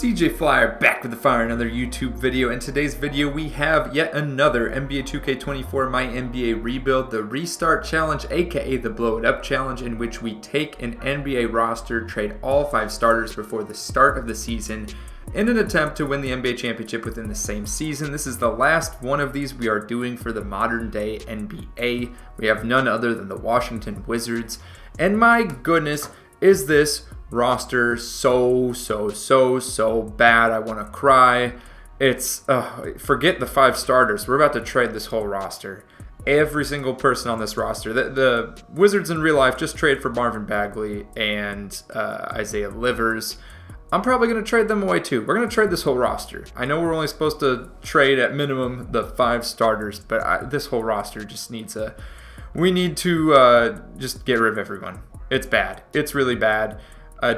CJ Flyer back with the Fire, another YouTube video. In today's video we have yet another NBA 2K24 My NBA Rebuild, the Restart Challenge, aka the Blow It Up Challenge, in which we take an NBA roster, trade all 5 starters before the start of the season in an attempt to win the NBA championship within the same season. This is the last one of these we are doing for the modern day NBA. We have none other than the Washington Wizards, and my goodness, is this roster so bad. I want to cry. It's forget the 5 starters. We're about to trade this whole roster. Every single person on this roster. The Wizards in real life just trade for Marvin Bagley and Isaiah Livers. I'm probably going to trade them away too. We're going to trade this whole roster. I know we're only supposed to trade at minimum the 5 starters, but this whole roster just needs a... We need to just get rid of everyone. It's bad. It's really bad.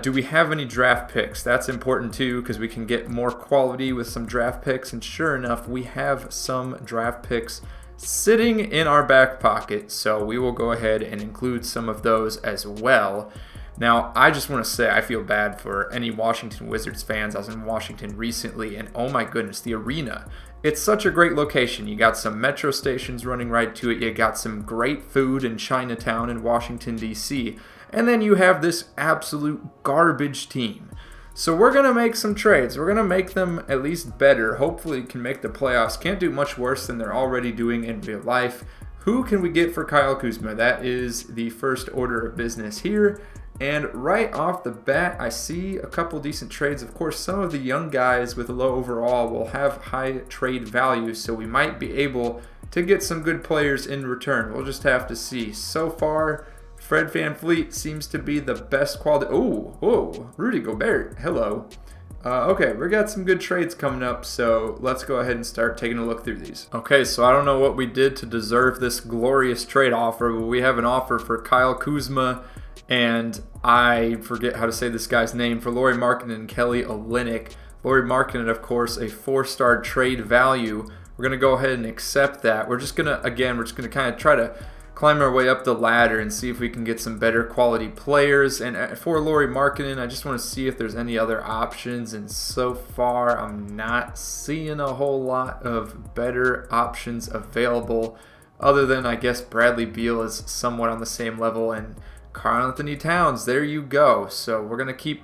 Do we have any draft picks? That's important too, because we can get more quality with some draft picks. And sure enough, we have some draft picks sitting in our back pocket. So we will go ahead and include some of those as well. Now, I just want to say I feel bad for any Washington Wizards fans. I was in Washington recently, and oh my goodness, the arena. It's such a great location. You got some metro stations running right to it. You got some great food in Chinatown in Washington, D.C., and then you have this absolute garbage team. So we're going to make some trades. We're going to make them at least better. Hopefully can make the playoffs. Can't do much worse than they're already doing in real life. Who can we get for Kyle Kuzma? That is the first order of business here. And right off the bat, I see a couple decent trades. Of course, some of the young guys with a low overall will have high trade value, so we might be able to get some good players in return. We'll just have to see. So far, Fred VanVleet seems to be the best quality. Oh, Rudy Gobert. Hello. Okay, we got some good trades coming up, so let's go ahead and start taking a look through these. Okay, so I don't know what we did to deserve this glorious trade offer, but we have an offer for Kyle Kuzma, and I forget how to say this guy's name, for Lauri Markkanen and Kelly Olynyk. Lauri Markkanen, of course, a 4-star trade value. We're going to go ahead and accept that. We're just going to kind of try to climb our way up the ladder and see if we can get some better quality players. And for Lauri Markkanen, I just want to see if there's any other options. And so far, I'm not seeing a whole lot of better options available, other than, I guess, Bradley Beal is somewhat on the same level, and Karl Anthony Towns. There you go. So we're going to keep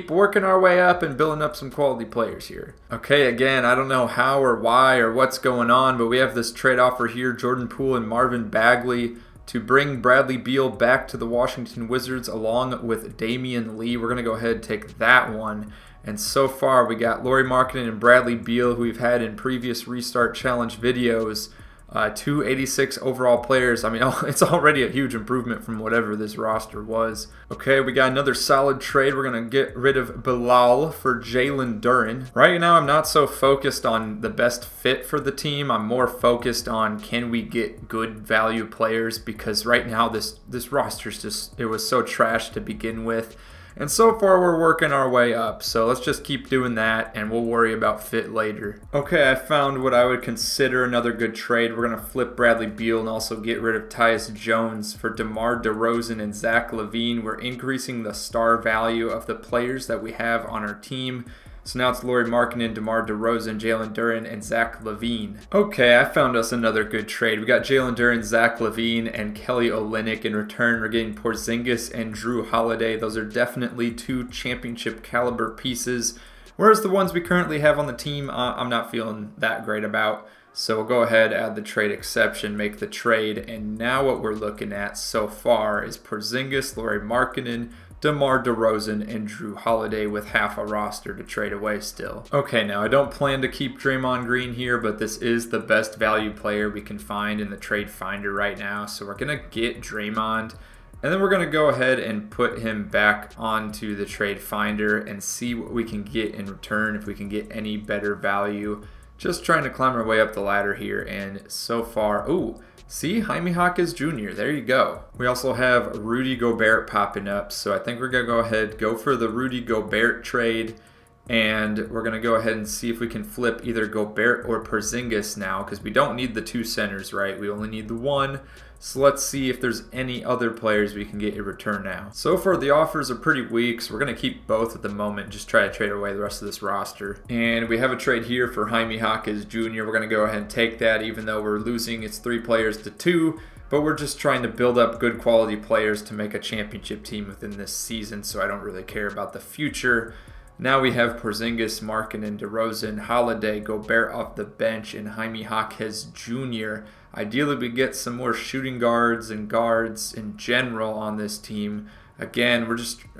working our way up and building up some quality players here. Okay, again, I don't know how or why or what's going on, but we have this trade offer here, Jordan Poole and Marvin Bagley, to bring Bradley Beal back to the Washington Wizards along with Damian Lee. We're going to go ahead and take that one. And so far, we got Lauri Markkanen and Bradley Beal, who we've had in previous Restart Challenge videos. 286 overall players. I mean, it's already a huge improvement from whatever this roster was. Okay, we got another solid trade. We're going to get rid of Bilal for Jalen Duren. Right now, I'm not so focused on the best fit for the team. I'm more focused on, can we get good value players, because right now this roster's just, it was so trash to begin with. And so far, we're working our way up, so let's just keep doing that, and we'll worry about fit later. Okay, I found what I would consider another good trade. We're going to flip Bradley Beal and also get rid of Tyus Jones for DeMar DeRozan and Zach LaVine. We're increasing the star value of the players that we have on our team. So now it's Lauri Markkanen, DeMar DeRozan, Jalen Duren, and Zach LaVine. Okay, I found us another good trade. We got Jalen Duren, Zach LaVine, and Kelly Olynyk. In return, we're getting Porzingis and Jrue Holiday. Those are definitely 2 championship caliber pieces. Whereas the ones we currently have on the team, I'm not feeling that great about. So we'll go ahead, add the trade exception, make the trade. And now what we're looking at so far is Porzingis, Lauri Markkanen, DeMar DeRozan, and Jrue Holiday with half a roster to trade away still. Okay, now I don't plan to keep Draymond Green here, but this is the best value player we can find in the trade finder right now. So we're going to get Draymond, and then we're going to go ahead and put him back onto the trade finder and see what we can get in return, if we can get any better value. Just trying to climb our way up the ladder here, and so far, see, Jaime Jaquez Jr., there you go. We also have Rudy Gobert popping up, so I think we're going to go ahead, go for the Rudy Gobert trade, and we're going to go ahead and see if we can flip either Gobert or Porzingis now, because we don't need the 2 centers, right? We only need the 1. So let's see if there's any other players we can get in return now. So far the offers are pretty weak, so we're going to keep both at the moment, just try to trade away the rest of this roster. And we have a trade here for Jaime Jaquez Jr. We're going to go ahead and take that, even though we're losing it's 3 players to 2. But we're just trying to build up good quality players to make a championship team within this season, so I don't really care about the future. Now we have Porzingis, Markkanen, DeRozan, Holiday, Gobert off the bench, and Jaime Jaquez Jr. Ideally, we get some more shooting guards and guards in general on this team. Again,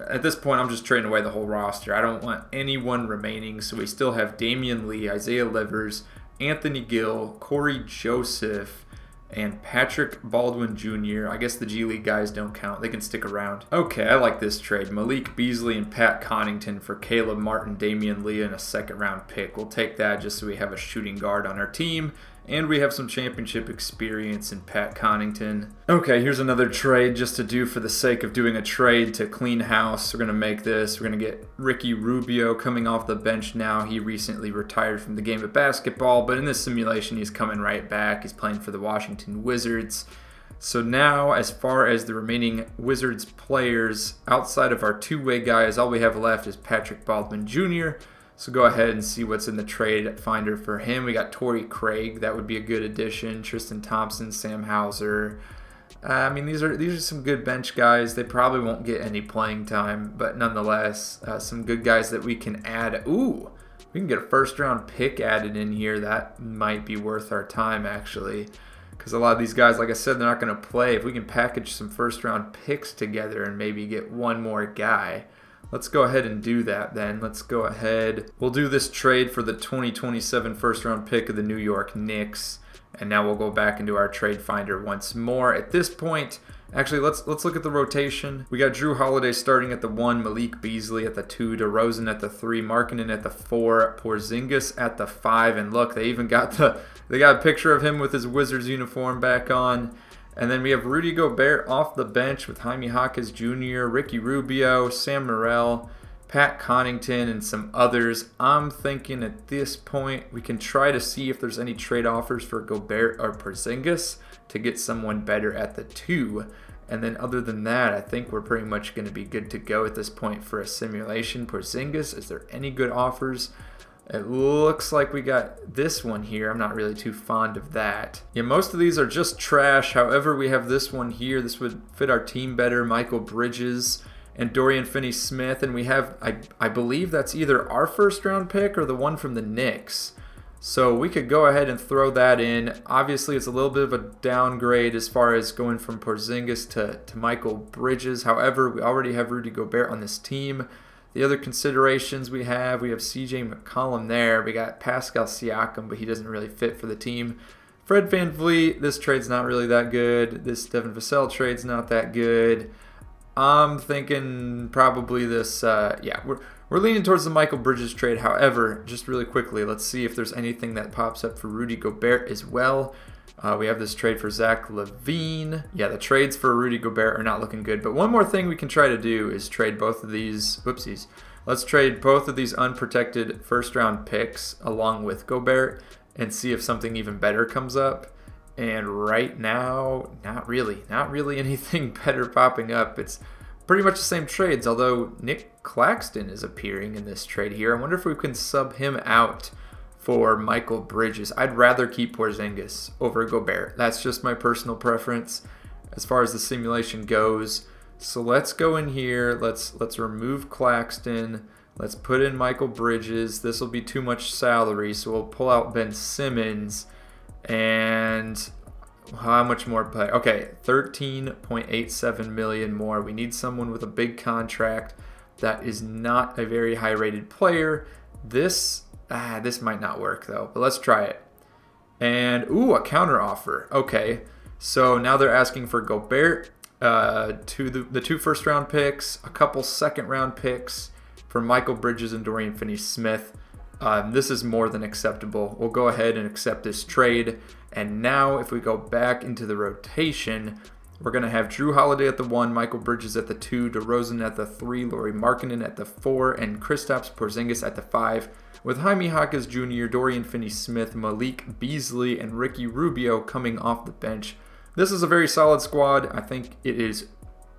at this point, I'm just trading away the whole roster. I don't want anyone remaining, so we still have Damian Lee, Isaiah Livers, Anthony Gill, Corey Joseph, and Patrick Baldwin Jr. I guess the G League guys don't count. They can stick around. Okay, I like this trade. Malik Beasley and Pat Connaughton for Caleb Martin, Damian Lee, and a second-round pick. We'll take that just so we have a shooting guard on our team. And we have some championship experience in Pat Connaughton. Okay, here's another trade just to do for the sake of doing a trade to clean house. We're going to make this. We're going to get Ricky Rubio coming off the bench now. He recently retired from the game of basketball, but in this simulation, he's coming right back. He's playing for the Washington Wizards. So now, as far as the remaining Wizards players, outside of our two-way guys, all we have left is Patrick Baldwin Jr., so go ahead and see what's in the trade finder for him. We got Torrey Craig. That would be a good addition. Tristan Thompson, Sam Hauser. I mean, these are some good bench guys. They probably won't get any playing time, but nonetheless, some good guys that we can add. Ooh, we can get a first-round pick added in here. That might be worth our time, actually, because a lot of these guys, like I said, they're not going to play. If we can package some first-round picks together and maybe get one more guy, let's go ahead and do that then. Let's go ahead. We'll do this trade for the 2027 first-round pick of the New York Knicks. And now we'll go back into our trade finder once more. At this point, actually, let's look at the rotation. We got Drew Holiday starting at the 1, Malik Beasley at the 2, DeRozan at the 3, Markkanen at the 4, Porzingis at the 5. And look, they even got a picture of him with his Wizards uniform back on. And then we have Rudy Gobert off the bench with Jaime Jaquez Jr., Ricky Rubio, Sam Morrell, Pat Connaughton, and some others. I'm thinking at this point we can try to see if there's any trade offers for Gobert or Porzingis to get someone better at the 2. And then other than that, I think we're pretty much going to be good to go at this point for a simulation. Porzingis, is there any good offers? It looks like we got this one here. I'm not really too fond of that. Yeah, most of these are just trash. However, we have this one here. This would fit our team better. Michael Bridges and Dorian Finney-Smith. And we have, I believe that's either our first-round pick or the one from the Knicks. So we could go ahead and throw that in. Obviously, it's a little bit of a downgrade as far as going from Porzingis to Michael Bridges. However, we already have Rudy Gobert on this team. The other considerations we have CJ McCollum there. We got Pascal Siakam, but he doesn't really fit for the team. Fred VanVleet, this trade's not really that good. This Devin Vassell trade's not that good. I'm thinking probably this, we're leaning towards the Michael Bridges trade. However, just really quickly, let's see if there's anything that pops up for Rudy Gobert as well. We have this trade for Zach LaVine. Yeah, the trades for Rudy Gobert are not looking good. But one more thing we can try to do is trade both of these. Whoopsies. Let's trade both of these unprotected first-round picks along with Gobert and see if something even better comes up. And right now, not really anything better popping up. It's pretty much the same trades, although Nick Claxton is appearing in this trade here. I wonder if we can sub him out for Michael Bridges. I'd rather keep Porzingis over Gobert. That's just my personal preference as far as the simulation goes. So let's go in here. Let's remove Claxton. Let's put in Michael Bridges. This will be too much salary, so we'll pull out Ben Simmons. And how much more play? Okay, $13.87 million more. We need someone with a big contract that is not a very high-rated player. This might not work though, but let's try it. And a counter offer. Okay, so now they're asking for Gobert, the 2 first-round picks, a couple second-round picks for Michael Bridges and Dorian Finney-Smith. This is more than acceptable. We'll go ahead and accept this trade. And now if we go back into the rotation, we're going to have Drew Holiday at the 1, Michael Bridges at the 2, DeRozan at the 3, Lauri Markkanen at the 4, and Kristaps Porzingis at the 5, with Jaime Jaquez Jr., Dorian Finney-Smith, Malik Beasley, and Ricky Rubio coming off the bench This is a very solid squad. I think it is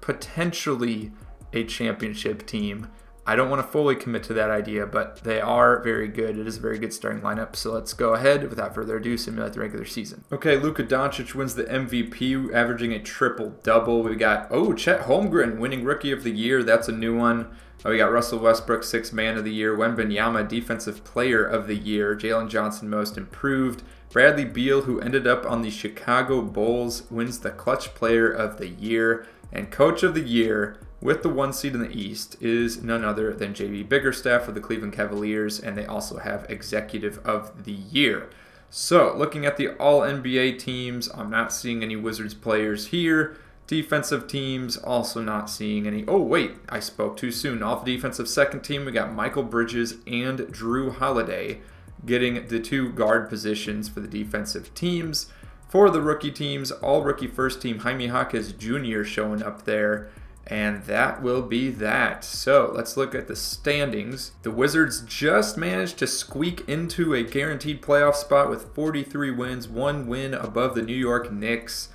potentially a championship team. I don't want to fully commit to that idea, but they are very good. It is a very good starting lineup. So let's go ahead, without further ado, simulate the regular season. Okay, Luka Doncic wins the MVP, averaging a triple-double. We got, Chet Holmgren winning Rookie of the Year. That's a new one. We got Russell Westbrook, Sixth Man of the Year. Wembanyama, Defensive Player of the Year. Jalen Johnson, Most Improved. Bradley Beal, who ended up on the Chicago Bulls, wins the Clutch Player of the Year. And Coach of the Year, with the 1 seed in the East, is none other than J.B. Bickerstaff of the Cleveland Cavaliers, and they also have Executive of the Year. So, looking at the All-NBA teams, I'm not seeing any Wizards players here. Defensive teams, also not seeing any. Oh, wait, I spoke too soon. Off the defensive second team, we got Michael Bridges and Drew Holiday getting the 2 guard positions for the defensive teams. For the rookie teams, all-rookie first team, Jaime Jaquez Jr. showing up there. And that will be that. So let's look at the standings. The Wizards just managed to squeak into a guaranteed playoff spot with 43 wins, 1 win above the New York Knicks.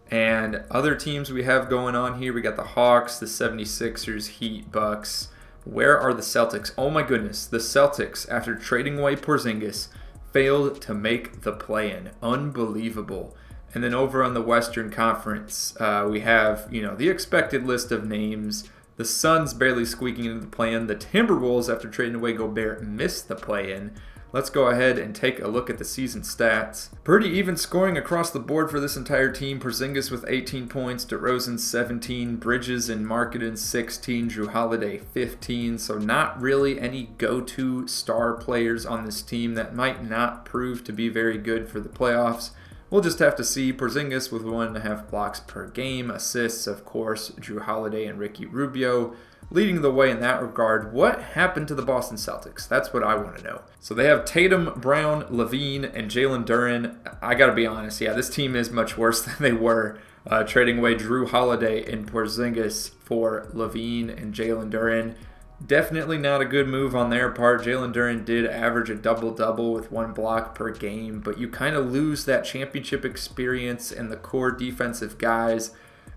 And other teams we have going on here, we got the Hawks, the 76ers, Heat, Bucks. Where are the Celtics? Oh my goodness, the Celtics, after trading away Porzingis, failed to make the play-in. Unbelievable. And then over on the Western Conference, we have, the expected list of names. The Suns barely squeaking into the play-in. The Timberwolves, after trading away Gobert, missed the play-in. Let's go ahead and take a look at the season stats. Pretty even scoring across the board for this entire team. Porzingis with 18 points, DeRozan 17, Bridges and Markkanen 16, Drew Holiday 15. So not really any go-to star players on this team. That might not prove to be very good for the playoffs. We'll just have to see. Porzingis with 1.5 blocks per game. Assists, of course, Drew Holiday and Ricky Rubio leading the way in that regard. What happened to the Boston Celtics? That's what I want to know. So they have Tatum, Brown, Levine, and Jalen Duren. I got to be honest, this team is much worse than they were. Trading away Drew Holiday and Porzingis for Levine and Jalen Duren. Definitely not a good move on their part. Jalen Duren did average a double-double with 1 block per game, but you kind of lose that championship experience and the core defensive guys,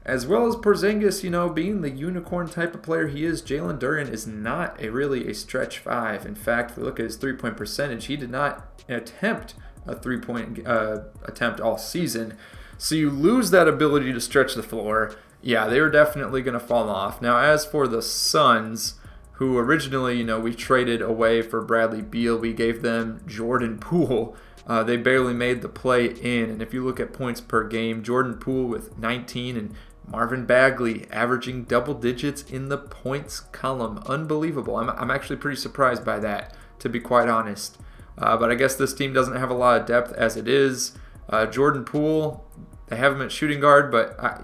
as well as Porzingis, being the unicorn type of player he is. Jalen Duren is not really a stretch 5. In fact, if we look at his three-point percentage, he did not attempt a three-point attempt all season. So you lose that ability to stretch the floor. Yeah, they were definitely going to fall off. Now, as for the Suns, who originally, we traded away for Bradley Beal. We gave them Jordan Poole. They barely made the play-in. And if you look at points per game, Jordan Poole with 19 and Marvin Bagley averaging double digits in the points column. Unbelievable. I'm actually pretty surprised by that, to be quite honest. But I guess this team doesn't have a lot of depth as it is. Jordan Poole, they have him at shooting guard, but,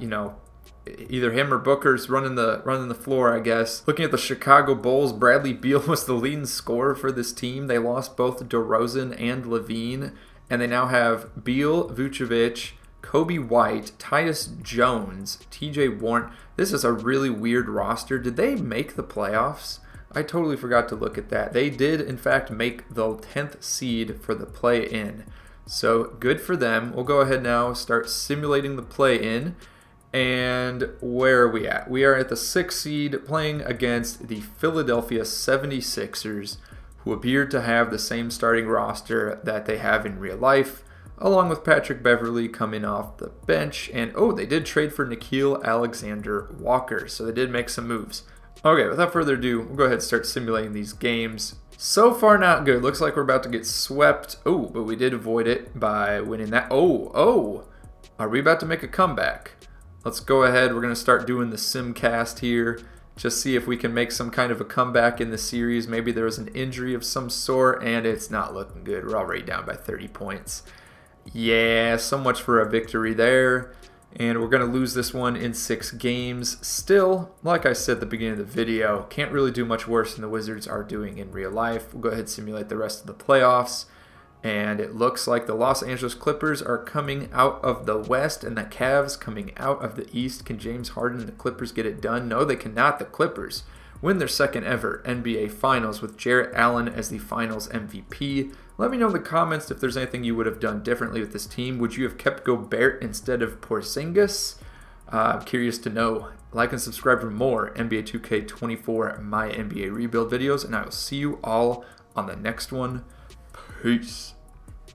either him or Booker's running the floor, I guess. Looking at the Chicago Bulls, Bradley Beal was the leading scorer for this team. They lost both DeRozan and Levine, and they now have Beal, Vucevic, Kobe White, Tyus Jones, TJ Warren. This is a really weird roster. Did they make the playoffs? I totally forgot to look at that. They did, in fact, make the 10th seed for the play-in. So good for them. We'll go ahead now, start simulating the play-in. And where are we at? We are at the 6th seed playing against the Philadelphia 76ers, who appear to have the same starting roster that they have in real life, along with Patrick Beverley coming off the bench. And, they did trade for Nickeil Alexander-Walker, so they did make some moves. Okay, without further ado, we'll go ahead and start simulating these games. So far, not good. Looks like we're about to get swept. But we did avoid it by winning that. Are we about to make a comeback? Let's go ahead. We're going to start doing the simcast here. Just see if we can make some kind of a comeback in the series. Maybe there was an injury of some sort, and it's not looking good. We're already down by 30 points. Yeah, so much for a victory there. And we're going to lose this one in 6 games. Still, like I said at the beginning of the video, can't really do much worse than the Wizards are doing in real life. We'll go ahead and simulate the rest of the playoffs. And it looks like the Los Angeles Clippers are coming out of the West and the Cavs coming out of the East. Can James Harden and the Clippers get it done? No, they cannot. The Clippers win their second ever NBA Finals with Jarrett Allen as the Finals MVP. Let me know in the comments if there's anything you would have done differently with this team. Would you have kept Gobert instead of Porzingis? I'm curious to know. Like and subscribe for more NBA 2K24 My NBA Rebuild videos, and I will see you all on the next one. Peace.